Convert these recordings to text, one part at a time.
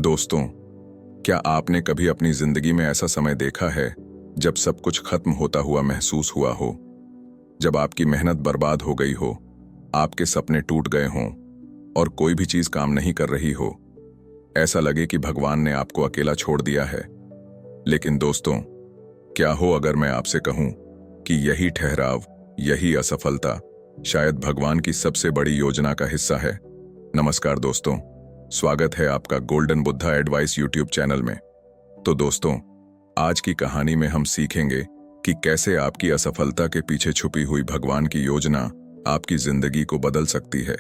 दोस्तों, क्या आपने कभी अपनी जिंदगी में ऐसा समय देखा है जब सब कुछ खत्म होता हुआ महसूस हुआ हो, जब आपकी मेहनत बर्बाद हो गई हो, आपके सपने टूट गए हों और कोई भी चीज काम नहीं कर रही हो, ऐसा लगे कि भगवान ने आपको अकेला छोड़ दिया है। लेकिन दोस्तों, क्या हो अगर मैं आपसे कहूं कि यही ठहराव, यही असफलता शायद भगवान की सबसे बड़ी योजना का हिस्सा है। नमस्कार दोस्तों, स्वागत है आपका golden Buddha advice YouTube channel में। तो दोस्तों, आज की कहानी में हम सीखेंगे कि कैसे आपकी असफलता के पीछे छुपी हुई भगवान की योजना आपकी जिंदगी को बदल सकती है।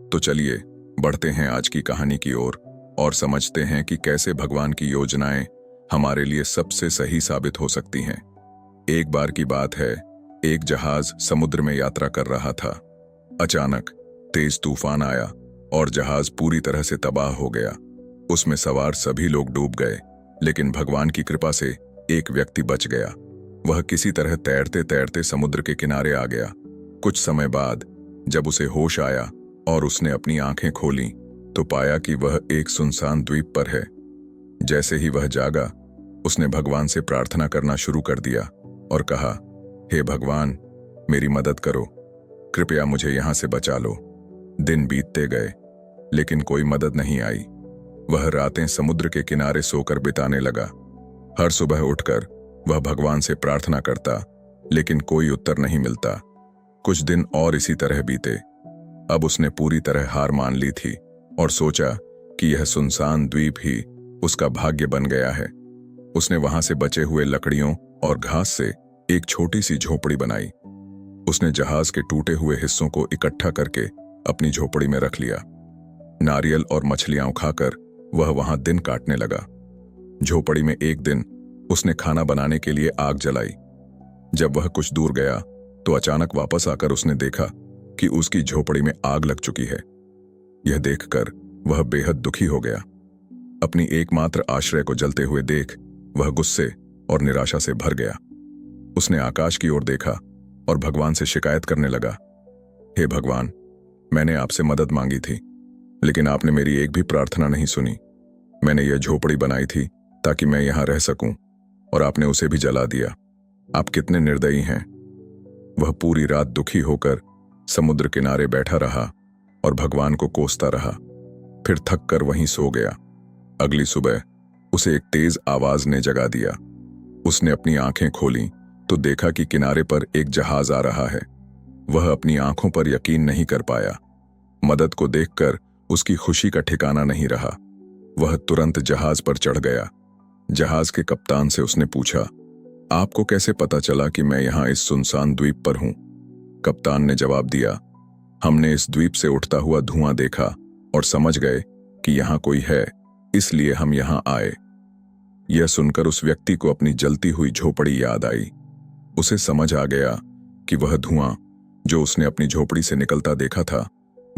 तो चलिए बढ़ते हैं आज की कहानी की ओर और समझते हैं कि कैसे भगवान की योजनाएं हमारे लिए सबसे सही साबित हो सकती हैं। एक बार की बात है, एक जहाज समुद्र में यात्रा कर रहा था। अचानक तेज तूफान आया और जहाज पूरी तरह से तबाह हो गया। उसमें सवार सभी लोग डूब गए, लेकिन भगवान की कृपा से एक व्यक्ति बच गया। वह किसी तरह तैरते तैरते समुद्र के किनारे आ गया। कुछ समय बाद जब उसे होश आया और उसने अपनी आंखें खोलीं, तो पाया कि वह एक सुनसान द्वीप पर है। जैसे ही वह जागा, उसने भगवान से प्रार्थना करना शुरू कर दिया और कहा, हे भगवान, मेरी मदद करो, कृपया मुझे यहां से बचा लो। दिन बीतते गए, लेकिन कोई मदद नहीं आई। वह रातें समुद्र के किनारे सोकर बिताने लगा। हर सुबह उठकर वह भगवान से प्रार्थना करता, लेकिन कोई उत्तर नहीं मिलता। कुछ दिन और इसी तरह बीते। अब उसने पूरी तरह हार मान ली थी और सोचा कि यह सुनसान द्वीप ही उसका भाग्य बन गया है। उसने वहां से बचे हुए लकड़ियों और घास से एक छोटी सी झोपड़ी बनाई। उसने जहाज के टूटे हुए हिस्सों को इकट्ठा करके अपनी झोपड़ी में रख लिया। नारियल और मछलियां उखाकर वह वहां दिन काटने लगा। झोपड़ी में एक दिन उसने खाना बनाने के लिए आग जलाई। जब वह कुछ दूर गया तो अचानक वापस आकर उसने देखा कि उसकी झोपड़ी में आग लग चुकी है। यह देखकर वह बेहद दुखी हो गया। अपनी एकमात्र आश्रय को जलते हुए देख वह गुस्से और निराशा से भर गया। उसने आकाश की ओर देखा और भगवान से शिकायत करने लगा, हे भगवान, मैंने आपसे मदद मांगी थी, लेकिन आपने मेरी एक भी प्रार्थना नहीं सुनी। मैंने यह झोपड़ी बनाई थी ताकि मैं यहां रह सकूं, और आपने उसे भी जला दिया। आप कितने निर्दयी हैं। वह पूरी रात दुखी होकर समुद्र किनारे बैठा रहा और भगवान को कोसता रहा। फिर थक कर वहीं सो गया। अगली सुबह उसे एक तेज आवाज ने जगा दिया। उसने अपनी आंखें खोलीं तो देखा कि किनारे पर एक जहाज आ रहा है। वह अपनी आंखों पर यकीन नहीं कर पाया। मदद को देखकर उसकी खुशी का ठिकाना नहीं रहा। वह तुरंत जहाज पर चढ़ गया। जहाज के कप्तान से उसने पूछा, आपको कैसे पता चला कि मैं यहां इस सुनसान द्वीप पर हूं? कप्तान ने जवाब दिया, हमने इस द्वीप से उठता हुआ धुआं देखा और समझ गए कि यहां कोई है, इसलिए हम यहां आए। यह सुनकर उस व्यक्ति को अपनी जलती हुई झोपड़ी याद आई। उसे समझ आ गया कि वह धुआं जो उसने अपनी झोपड़ी से निकलता देखा था,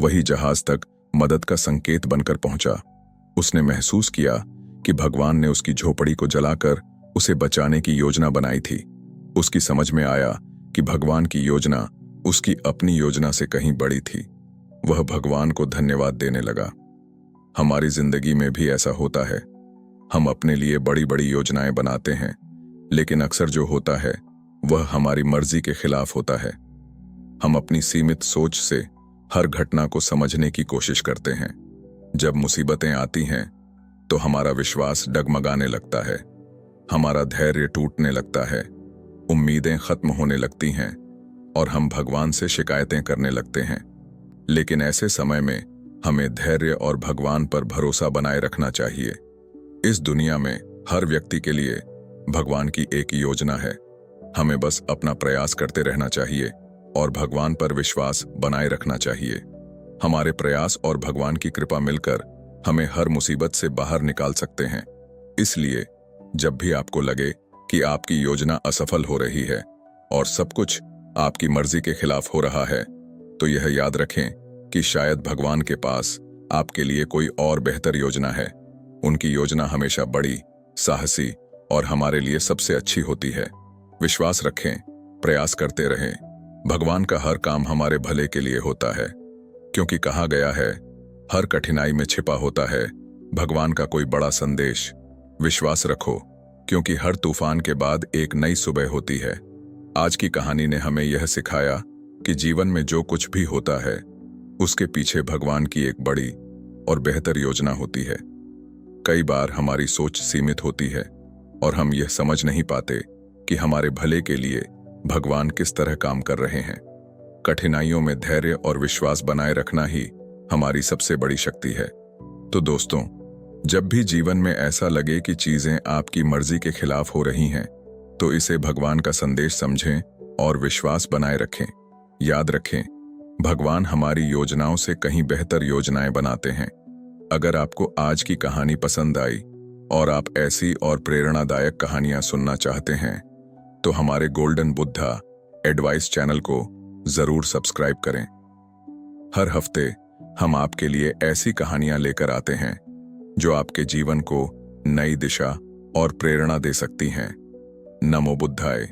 वही जहाज तक मदद का संकेत बनकर पहुंचा। उसने महसूस किया कि भगवान ने उसकी झोपड़ी को जलाकर उसे बचाने की योजना बनाई थी। उसकी समझ में आया कि भगवान की योजना उसकी अपनी योजना से कहीं बड़ी थी। वह भगवान को धन्यवाद देने लगा। हमारी जिंदगी में भी ऐसा होता है। हम अपने लिए बड़ी बड़ी योजनाएं बनाते हैं, लेकिन अक्सर जो होता है वह हमारी मर्जी के खिलाफ होता है। हम अपनी सीमित सोच से हर घटना को समझने की कोशिश करते हैं। जब मुसीबतें आती हैं तो हमारा विश्वास डगमगाने लगता है, हमारा धैर्य टूटने लगता है, उम्मीदें खत्म होने लगती हैं और हम भगवान से शिकायतें करने लगते हैं। लेकिन ऐसे समय में हमें धैर्य और भगवान पर भरोसा बनाए रखना चाहिए। इस दुनिया में हर व्यक्ति के लिए भगवान की एक योजना है। हमें बस अपना प्रयास करते रहना चाहिए और भगवान पर विश्वास बनाए रखना चाहिए। हमारे प्रयास और भगवान की कृपा मिलकर हमें हर मुसीबत से बाहर निकाल सकते हैं। इसलिए जब भी आपको लगे कि आपकी योजना असफल हो रही है और सब कुछ आपकी मर्जी के खिलाफ हो रहा है, तो यह याद रखें कि शायद भगवान के पास आपके लिए कोई और बेहतर योजना है। उनकी योजना हमेशा बड़ी, साहसी और हमारे लिए सबसे अच्छी होती है। विश्वास रखें, प्रयास करते रहें। भगवान का हर काम हमारे भले के लिए होता है, क्योंकि कहा गया है, हर कठिनाई में छिपा होता है भगवान का कोई बड़ा संदेश। विश्वास रखो, क्योंकि हर तूफान के बाद एक नई सुबह होती है। आज की कहानी ने हमें यह सिखाया कि जीवन में जो कुछ भी होता है उसके पीछे भगवान की एक बड़ी और बेहतर योजना होती है। कई बार हमारी सोच सीमित होती है और हम यह समझ नहीं पाते कि हमारे भले के लिए भगवान किस तरह काम कर रहे हैं। कठिनाइयों में धैर्य और विश्वास बनाए रखना ही हमारी सबसे बड़ी शक्ति है। तो दोस्तों, जब भी जीवन में ऐसा लगे कि चीजें आपकी मर्जी के खिलाफ हो रही हैं, तो इसे भगवान का संदेश समझें और विश्वास बनाए रखें। याद रखें, भगवान हमारी योजनाओं से कहीं बेहतर योजनाएं बनाते हैं। अगर आपको आज की कहानी पसंद आई और आप ऐसी और प्रेरणादायक कहानियां सुनना चाहते हैं, तो हमारे गोल्डन बुद्धा एडवाइस चैनल को जरूर सब्सक्राइब करें। हर हफ्ते हम आपके लिए ऐसी कहानियां लेकर आते हैं जो आपके जीवन को नई दिशा और प्रेरणा दे सकती हैं। नमो बुद्धाय।